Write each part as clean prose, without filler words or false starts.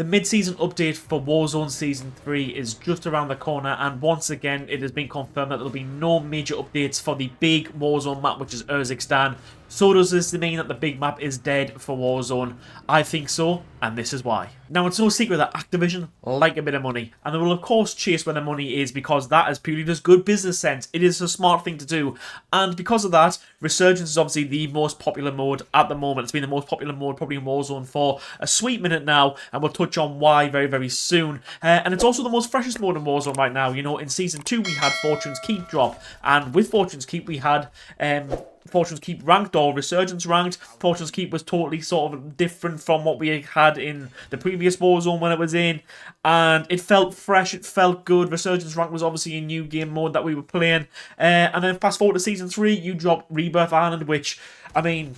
The mid-season update for Warzone Season 3 is just around the corner, and once again it has been confirmed that there will be no major updates for the big Warzone map, which is Urzikstan. So does this mean that the big map is dead for Warzone? I think so, and this is why. Now, it's no secret that Activision like a bit of money, and they will of course chase where the money is because that is purely just good business sense. It is a smart thing to do, and because of that, Resurgence is obviously the most popular mode at the moment. It's been the most popular mode probably in Warzone for a sweet minute now, and we'll touch on why very, very soon. And it's also the most freshest mode in Warzone right now. You know, in Season 2 we had Fortune's Keep drop, and with Fortune's Keep we had Fortune's Keep ranked or Resurgence ranked. Fortune's Keep was totally sort of different from what we had in the previous Warzone when it was in, and it felt fresh, it felt good. Resurgence ranked was obviously a new game mode that we were playing, and then fast forward to Season 3, you drop Rebirth Island, which, I mean,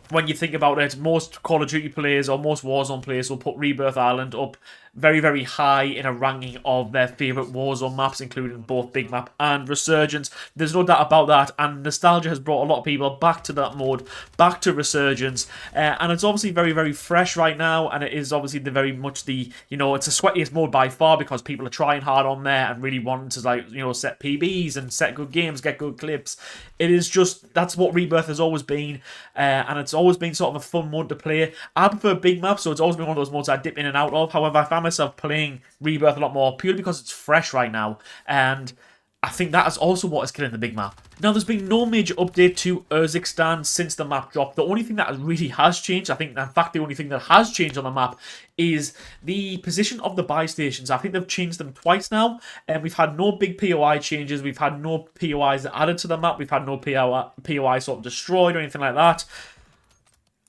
when you think about it, most Call of Duty players or most Warzone players will put Rebirth Island up very, very high in a ranking of their favourite Warzone maps, including both Big Map and Resurgence. There's no doubt about that, and nostalgia has brought a lot of people back to that mode, back to Resurgence, and it's obviously very, very fresh right now, and it is obviously very much the, you know, it's the sweatiest mode by far because people are trying hard on there and really wanting to, like, you know, set PBs and set good games, get good clips. It is just, that's what Rebirth has always been, and it's always been sort of a fun mode to play. I prefer Big Map, so it's always been one of those modes I dip in and out of. However, I found myself playing Rebirth a lot more purely because it's fresh right now, and I think that is also what is killing the big map. Now, there's been no major update to Urzikstan since the map dropped. The only thing that really has changed, I think, in fact, the only thing that has changed on the map is the position of the buy stations. I think they've changed them twice now, and we've had no big POI changes. We've had no POIs added to the map. We've had no POI sort of destroyed or anything like that.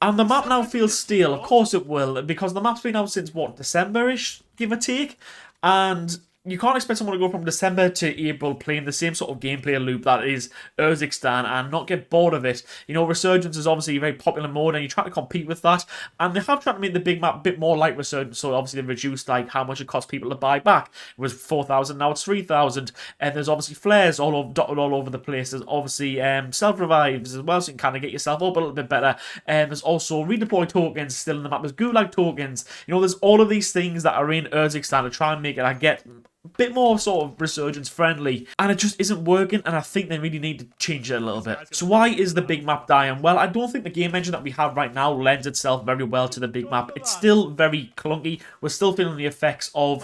And the map now feels stale. Of course it will, because the map's been out since, what, December-ish, give or take? And you can't expect someone to go from December to April playing the same sort of gameplay loop that is Urzikstan and not get bored of it. You know, Resurgence is obviously a very popular mode, and you try to compete with that. And they have tried to make the big map a bit more like Resurgence, so obviously they've reduced like how much it costs people to buy back. It was 4,000, now it's 3,000. And there's obviously flares dotted all over the place. There's obviously self-revives as well, so you can kind of get yourself up a little bit better. And there's also redeploy tokens still in the map. There's Gulag tokens. You know, there's all of these things that are in Urzikstan to try and make it, I get, bit more sort of Resurgence friendly, and it just isn't working, and I think they really need to change it a little bit. So why is the big map dying? Well, I don't think the game engine that we have right now lends itself very well to the big map. It's still very clunky. We're still feeling the effects of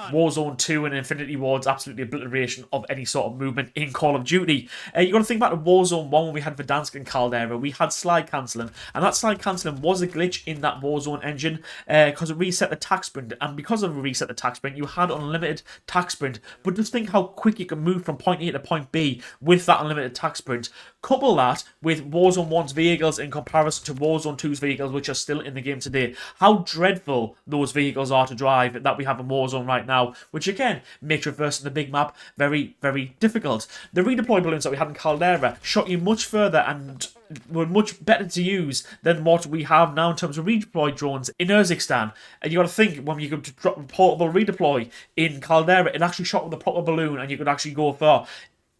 Warzone 2 and Infinity Ward's absolute obliteration of any sort of movement in Call of Duty. You got to think back to Warzone 1 when we had Verdansk and Caldera. We had slide cancelling, and that slide cancelling was a glitch in that Warzone engine because it reset the tac sprint, and because of reset the tac sprint, you had unlimited tac sprint. But just think how quick you can move from point A to point B with that unlimited tac sprint. Couple that with Warzone 1's vehicles in comparison to Warzone 2's vehicles, which are still in the game today. How dreadful those vehicles are to drive that we have in Warzone right now, which again makes traversing the big map very, very difficult. The redeploy balloons that we had in Caldera shot you much further and were much better to use than what we have now in terms of redeploy drones in Urzikstan. And you got to think, when you could drop a portable redeploy in Caldera, it actually shot with a proper balloon and you could actually go far.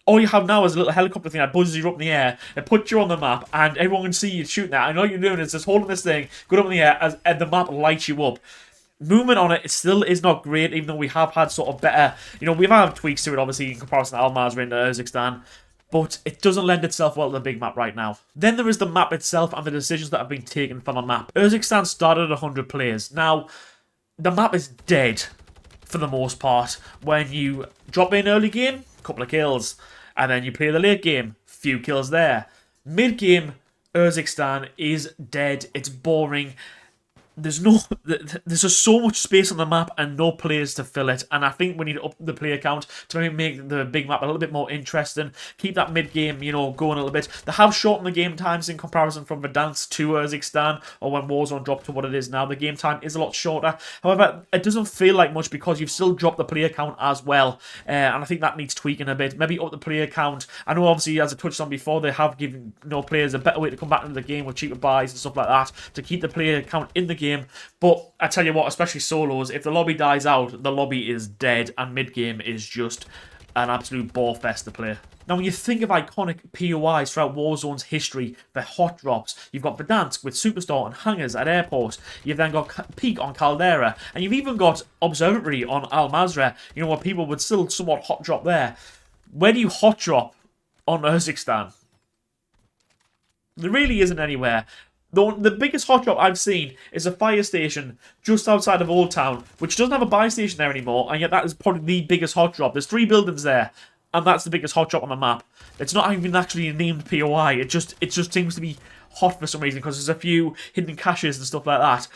All you have now is a little helicopter thing that buzzes you up in the air and puts you on the map, and everyone can see you shooting that. And all you're doing is just holding this thing, going up in the air, and the map lights you up. Movement on it still is not great, even though we have had sort of better, you know, we've had tweaks to it, obviously, in comparison to Al-Mazrah and Urzikstan, but it doesn't lend itself well to the big map right now. Then there is the map itself and the decisions that have been taken from the map. Urzikstan started at 100 players. Now, the map is dead, for the most part. When you drop in early game, couple of kills. And then you play the late game, few kills there. Mid-game, Urzikstan is dead. It's boring. There's just so much space on the map and no players to fill it. And I think we need to up the player count to maybe make the big map a little bit more interesting. Keep that mid-game, you know, going a little bit. They have shortened the game times in comparison from Verdansk to Urzikstan, or when Warzone dropped to what it is now. The game time is a lot shorter. However, it doesn't feel like much because you've still dropped the player count as well. And I think that needs tweaking a bit. Maybe up the player count. I know, obviously, as I touched on before, they have given players a better way to come back into the game with cheaper buys and stuff like that to keep the player count in the game. But I tell you what, especially solos, if the lobby dies out, the lobby is dead, and mid-game is just an absolute ball fest to play. Now, when you think of iconic POIs throughout Warzone's history, the hot drops, you've got Verdansk with Superstore and hangars at airports. You've then got Peak on Caldera, and you've even got Observatory on Al Mazrah, you know, where people would still somewhat hot drop there. Where do you hot drop on Urzikstan? There really isn't anywhere. The biggest hot drop I've seen is a fire station just outside of Old Town, which doesn't have a buy station there anymore, and yet that is probably the biggest hot drop. There's 3 buildings there, and that's the biggest hot drop on the map. It's not even actually a named POI. It just seems to be hot for some reason because there's a few hidden caches and stuff like that.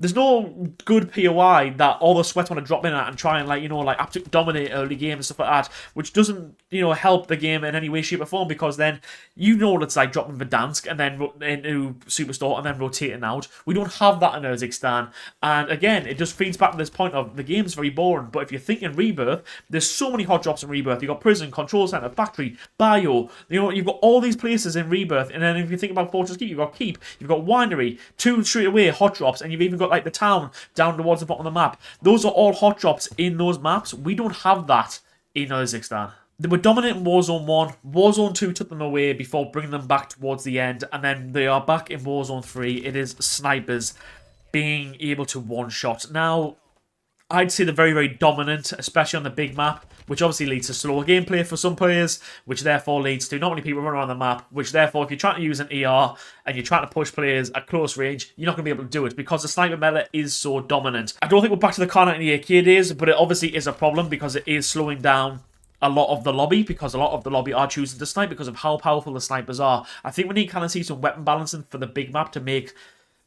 There's no good POI that all the sweats want to drop in at and try and, like, you know, like, absolutely dominate early game and stuff like that, which doesn't, you know, help the game in any way, shape, or form, because then you know what it's like dropping Verdansk and then into Superstore and then rotating out. We don't have that in Urzikstan, and again, it just feeds back to this point of the game's very boring. But if you're thinking Rebirth, there's so many hot drops in Rebirth. You've got Prison, Control Center, Factory, Bio, you know, you've got all these places in Rebirth, and then if you think about Fortress Keep, you've got Keep, you've got Winery, 2 straight away hot drops, and you've even got like the town down towards the bottom of the map. Those are all hot drops in those maps. We don't have that in Urzikstan. They were dominant in Warzone 1. Warzone 2 took them away before bringing them back towards the end, and then they are back in Warzone 3. It is snipers being able to one-shot. Now, I'd say they're very, very dominant, especially on the big map, which obviously leads to slower gameplay for some players, which therefore leads to not many people running around the map, which therefore, if you're trying to use an ER and you're trying to push players at close range, you're not going to be able to do it because the sniper meta is so dominant. I don't think we're back to the Car 98K days, but it obviously is a problem because it is slowing down a lot of the lobby, because a lot of the lobby are choosing to snipe because of how powerful the snipers are. I think we need to kind of see some weapon balancing for the big map to make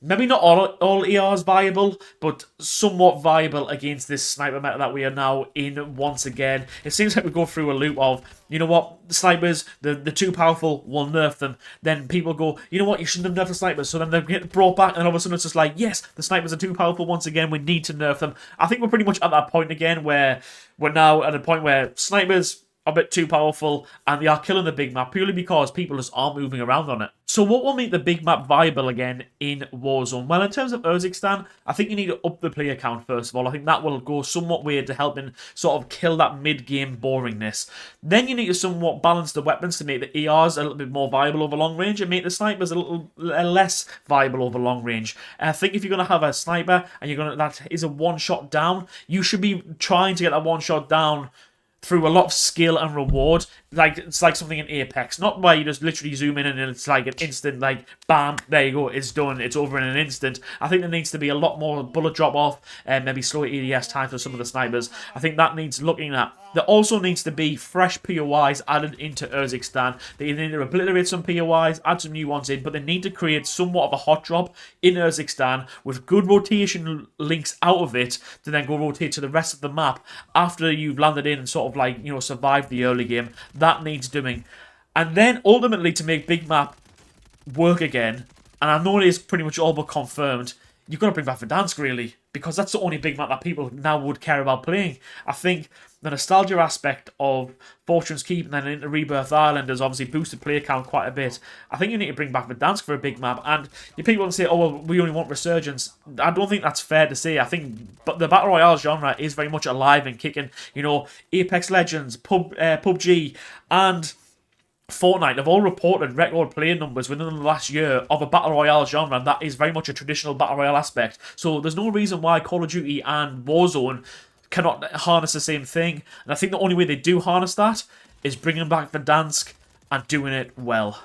maybe not all ERs viable, but somewhat viable against this sniper meta that we are now in once again. It seems like we go through a loop of, you know what, the snipers, they're too powerful, we'll nerf them. Then people go, you know what, you shouldn't have nerfed the snipers. So then they get brought back, and all of a sudden it's just like, yes, the snipers are too powerful once again, we need to nerf them. I think we're pretty much at that point again where we're now at a point where snipers a bit too powerful, and they are killing the big map purely because people just aren't moving around on it. So what will make the big map viable again in Warzone? Well, in terms of Urzikstan, I think you need to up the player count first of all. I think that will go somewhat weird to helping sort of kill that mid-game boringness. Then you need to somewhat balance the weapons to make the ERs a little bit more viable over long range and make the snipers a little less viable over long range. I think if you're going to have a sniper and that is a one-shot down, you should be trying to get that one-shot down through a lot of skill and reward. Like, it's like something in Apex, not where you just literally zoom in and it's like an instant, like, bam, there you go, it's done, it's over in an instant. I think there needs to be a lot more bullet drop off and maybe slower ADS time for some of the snipers. I think that needs looking at. There also needs to be fresh POIs added into Urzikstan. They need to obliterate some POIs, add some new ones in, but they need to create somewhat of a hot drop in Urzikstan with good rotation links out of it to then go rotate to the rest of the map after you've landed in and sort of like, you know, survived the early game. That needs doing. And then ultimately to make big map work again, and I know it is pretty much all but confirmed, you've got to bring back Verdansk really, because that's the only big map that people now would care about playing. I think the nostalgia aspect of Fortune's Keep and then into Rebirth Island has obviously boosted player count quite a bit. I think you need to bring back Verdansk for a big map, and you people will say, oh, well, we only want Resurgence. I don't think that's fair to say. I think the Battle Royale genre is very much alive and kicking. You know, Apex Legends, PUBG, and Fortnite have all reported record player numbers within the last year of a Battle Royale genre, and that is very much a traditional Battle Royale aspect. So there's no reason why Call of Duty and Warzone cannot harness the same thing. And I think the only way they do harness that is bringing back Verdansk and doing it well.